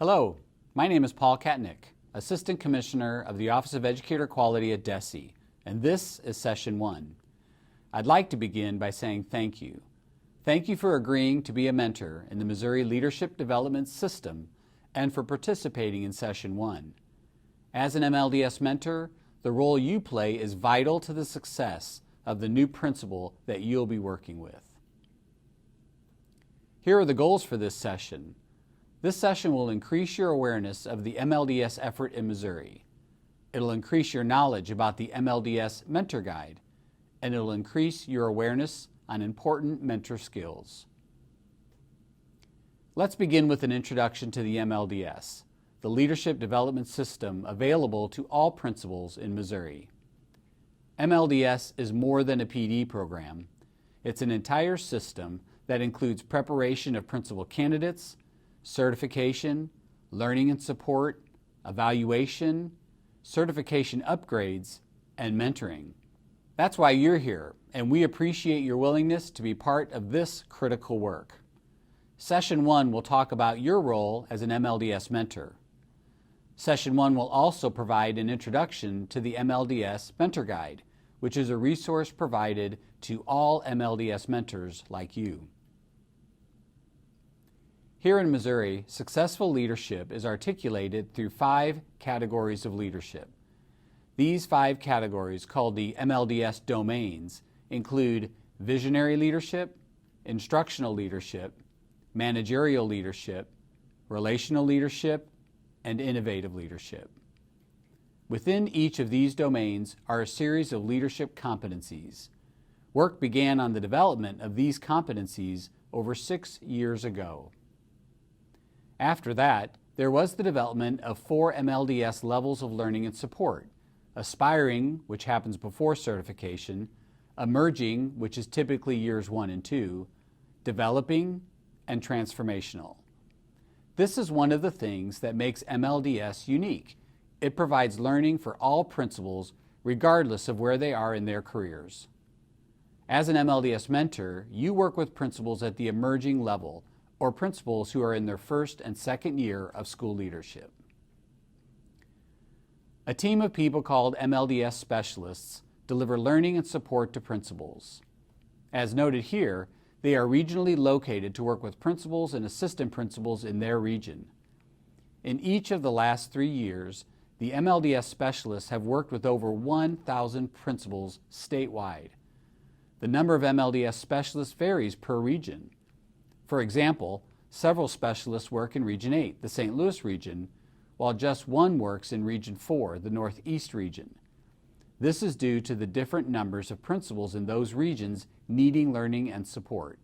Hello, my name is Paul Katnick, Assistant Commissioner of the Office of Educator Quality at DESE, and this is Session 1. I'd like to begin by saying thank you. Thank you for agreeing to be a mentor in the Missouri Leadership Development System and for participating in Session 1. As an MLDS mentor, the role you play is vital to the success of the new principal that you'll be working with. Here are the goals for this session. This session will increase your awareness of the MLDS effort in Missouri. It'll increase your knowledge about the MLDS Mentor Guide, and it'll increase your awareness on important mentor skills. Let's begin with an introduction to the MLDS, the Leadership Development System available to all principals in Missouri. MLDS is more than a PD program. It's an entire system that includes preparation of principal candidates, certification, learning and support, evaluation, certification upgrades, and mentoring. That's why you're here, and we appreciate your willingness to be part of this critical work. Session 1 will talk about your role as an MLDS mentor. Session 1 will also provide an introduction to the MLDS Mentor Guide, which is a resource provided to all MLDS mentors like you. Here in Missouri, successful leadership is articulated through 5 categories of leadership. These 5 categories, called the MLDS domains, include visionary leadership, instructional leadership, managerial leadership, relational leadership, and innovative leadership. Within each of these domains are a series of leadership competencies. Work began on the development of these competencies over 6 years ago. After that, there was the development of 4 MLDS levels of learning and support: aspiring, which happens before certification; emerging, which is typically years 1 and 2; developing; and transformational. This is one of the things that makes MLDS unique. It provides learning for all principals, regardless of where they are in their careers. As an MLDS mentor, you work with principals at the emerging level, or principals who are in their first and second year of school leadership. A team of people called MLDS specialists deliver learning and support to principals. As noted here, they are regionally located to work with principals and assistant principals in their region. In each of the last 3 years, the MLDS specialists have worked with over 1,000 principals statewide. The number of MLDS specialists varies per region. For example, several specialists work in Region 8, the St. Louis region, while just one works in Region 4, the Northeast region. This is due to the different numbers of principals in those regions needing learning and support.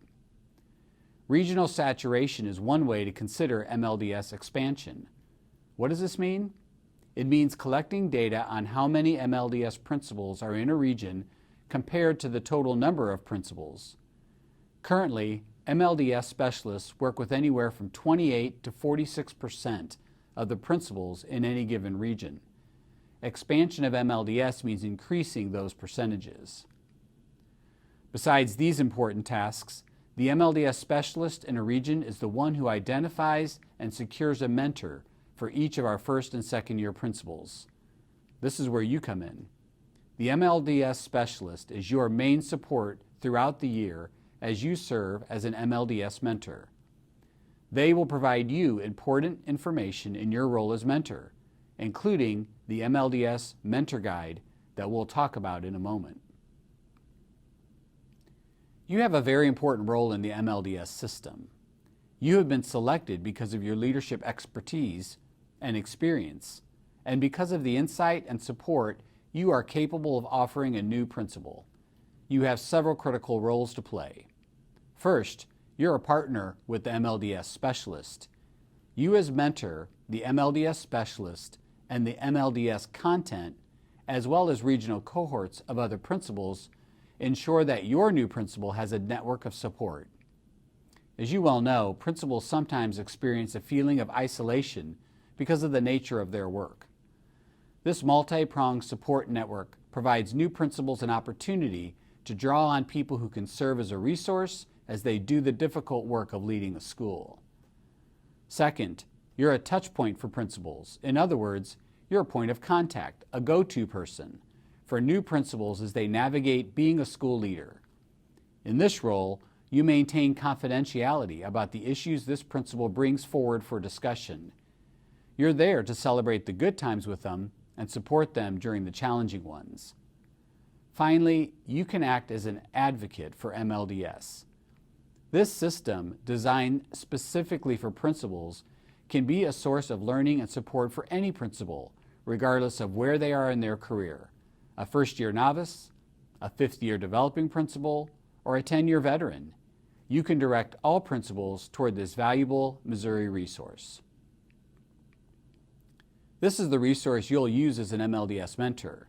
Regional saturation is one way to consider MLDS expansion. What does this mean? It means collecting data on how many MLDS principals are in a region compared to the total number of principals. Currently, MLDS specialists work with anywhere from 28 to 46% of the principals in any given region. Expansion of MLDS means increasing those percentages. Besides these important tasks, the MLDS specialist in a region is the one who identifies and secures a mentor for each of our first and second year principals. This is where you come in. The MLDS specialist is your main support throughout the year as you serve as an MLDS mentor. They will provide you important information in your role as mentor, including the MLDS Mentor Guide that we'll talk about in a moment. You have a very important role in the MLDS system. You have been selected because of your leadership expertise and experience, and because of the insight and support you are capable of offering a new principal. You have several critical roles to play. First, you're a partner with the MLDS specialist. You as mentor, the MLDS specialist, and the MLDS content, as well as regional cohorts of other principals, ensure that your new principal has a network of support. As you well know, principals sometimes experience a feeling of isolation because of the nature of their work. This multi-pronged support network provides new principals an opportunity to draw on people who can serve as a resource as they do the difficult work of leading a school. Second, You're a touch point for principals. In other words, you're a point of contact, a go-to person for new principals as they navigate being a school leader. In this role, you maintain confidentiality about the issues this principal brings forward for discussion. You're there to celebrate the good times with them and support them during the challenging ones. Finally, you can act as an advocate for MLDS. This system, designed specifically for principals, can be a source of learning and support for any principal, regardless of where they are in their career: a first-year novice, a fifth-year developing principal, or a 10-year veteran. You can direct all principals toward this valuable Missouri resource. This is the resource you'll use as an MLDS mentor.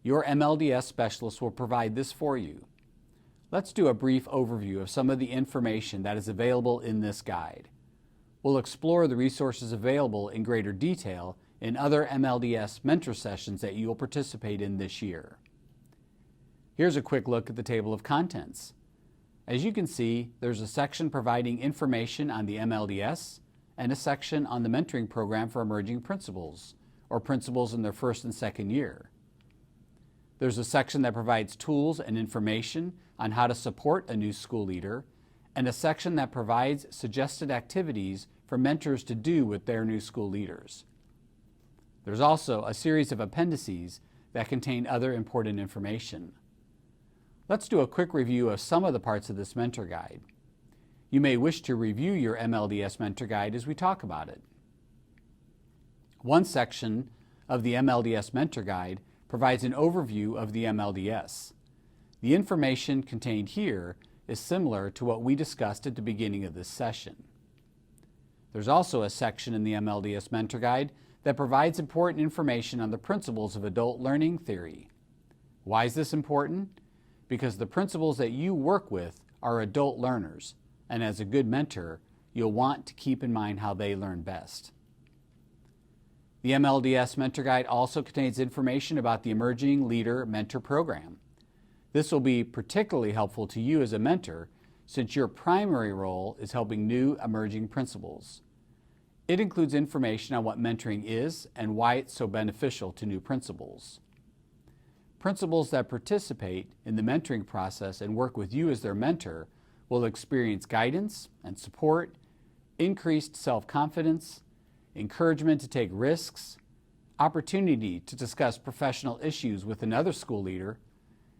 Your MLDS specialist will provide this for you. Let's do a brief overview of some of the information that is available in this guide. We'll explore the resources available in greater detail in other MLDS mentor sessions that you'll participate in this year. Here's a quick look at the table of contents. As you can see, there's a section providing information on the MLDS and a section on the mentoring program for emerging principals, or principals in their first and second year. There's a section that provides tools and information on how to support a new school leader, and a section that provides suggested activities for mentors to do with their new school leaders. There's also a series of appendices that contain other important information. Let's do a quick review of some of the parts of this mentor guide. You may wish to review your MLDS mentor guide as we talk about it. One section of the MLDS mentor guide provides an overview of the MLDS. The information contained here is similar to what we discussed at the beginning of this session. There's also a section in the MLDS mentor guide that provides important information on the principles of adult learning theory. Why is this important? Because the principals that you work with are adult learners, and as a good mentor, you'll want to keep in mind how they learn best. The MLDS Mentor Guide also contains information about the Emerging Leader Mentor Program. This will be particularly helpful to you as a mentor, since your primary role is helping new emerging principals. It includes information on what mentoring is and why it's so beneficial to new principals. Principals that participate in the mentoring process and work with you as their mentor will experience guidance and support, increased self-confidence, encouragement to take risks, opportunity to discuss professional issues with another school leader,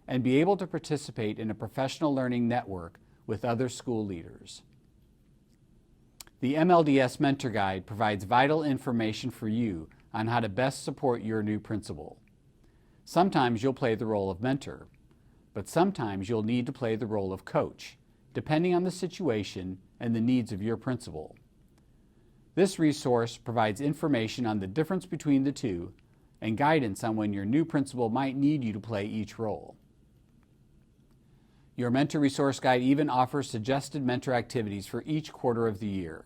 and be able to participate in a professional learning network with other school leaders. The MLDS Mentor Guide provides vital information for you on how to best support your new principal. Sometimes you'll play the role of mentor, but sometimes you'll need to play the role of coach, depending on the situation and the needs of your principal. This resource provides information on the difference between the two and guidance on when your new principal might need you to play each role. Your Mentor Resource Guide even offers suggested mentor activities for each quarter of the year.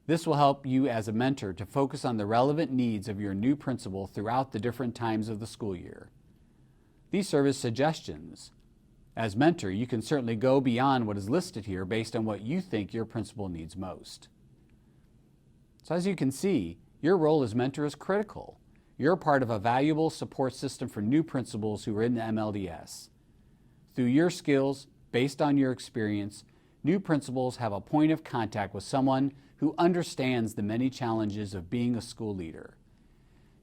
This will help you as a mentor to focus on the relevant needs of your new principal throughout the different times of the school year. These serve as suggestions. As mentor, you can certainly go beyond what is listed here based on what you think your principal needs most. So as you can see, your role as mentor is critical. You're part of a valuable support system for new principals who are in the MLDS. Through your skills, based on your experience, new principals have a point of contact with someone who understands the many challenges of being a school leader.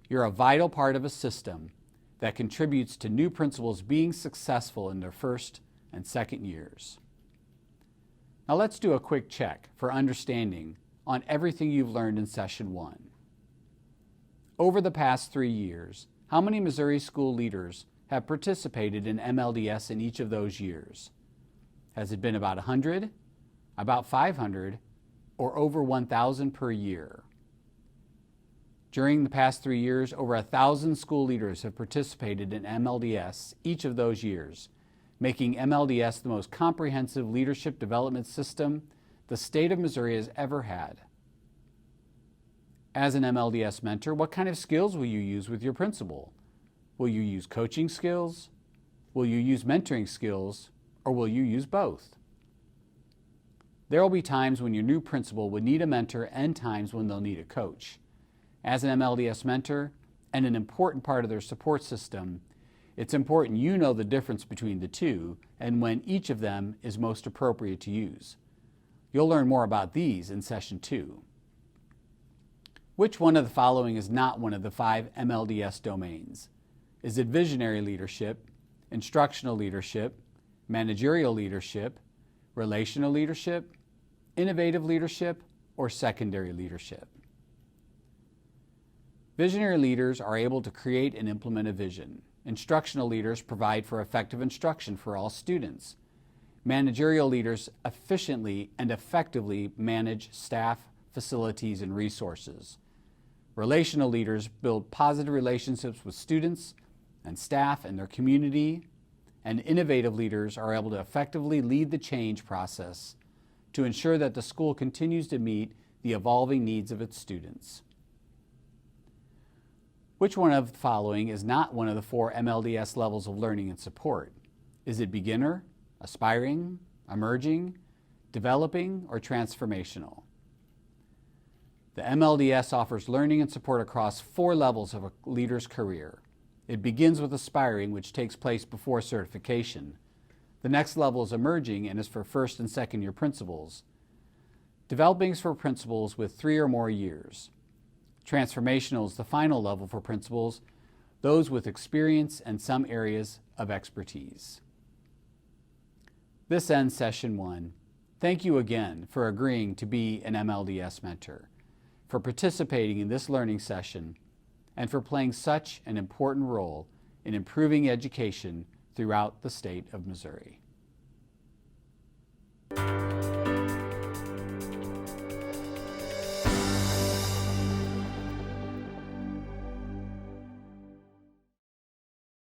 You're a vital part of a system that contributes to new principals being successful in their first and second years. Now let's do a quick check for understanding on everything you've learned in Session 1. Over the past 3 years, how many Missouri school leaders have participated in MLDS in each of those years? Has it been about 100, about 500, or over 1,000 per year? During the past 3 years, over 1,000 school leaders have participated in MLDS each of those years, making MLDS the most comprehensive leadership development system the state of Missouri has ever had. As an MLDS mentor, what kind of skills will you use with your principal? Will you use coaching skills? Will you use mentoring skills? Or will you use both? There will be times when your new principal would need a mentor and times when they'll need a coach. As an MLDS mentor and an important part of their support system, it's important you know the difference between the two and when each of them is most appropriate to use. You'll learn more about these in Session 2. Which one of the following is not one of the 5 MLDS domains? Is it visionary leadership, instructional leadership, managerial leadership, relational leadership, innovative leadership, or secondary leadership? Visionary leaders are able to create and implement a vision. Instructional leaders provide for effective instruction for all students. Managerial leaders efficiently and effectively manage staff, facilities, and resources. Relational leaders build positive relationships with students and staff and their community. And innovative leaders are able to effectively lead the change process to ensure that the school continues to meet the evolving needs of its students. Which one of the following is not one of the 4 MLDS levels of learning and support? Is it beginner, aspiring, emerging, developing, or transformational? The MLDS offers learning and support across 4 levels of a leader's career. It begins with aspiring, which takes place before certification. The next level is emerging and is for first and second year principals. Developing is for principals with 3 or more years. Transformational is the final level for principals, those with experience and some areas of expertise. This ends Session 1. Thank you again for agreeing to be an MLDS mentor, for participating in this learning session, and for playing such an important role in improving education throughout the state of Missouri.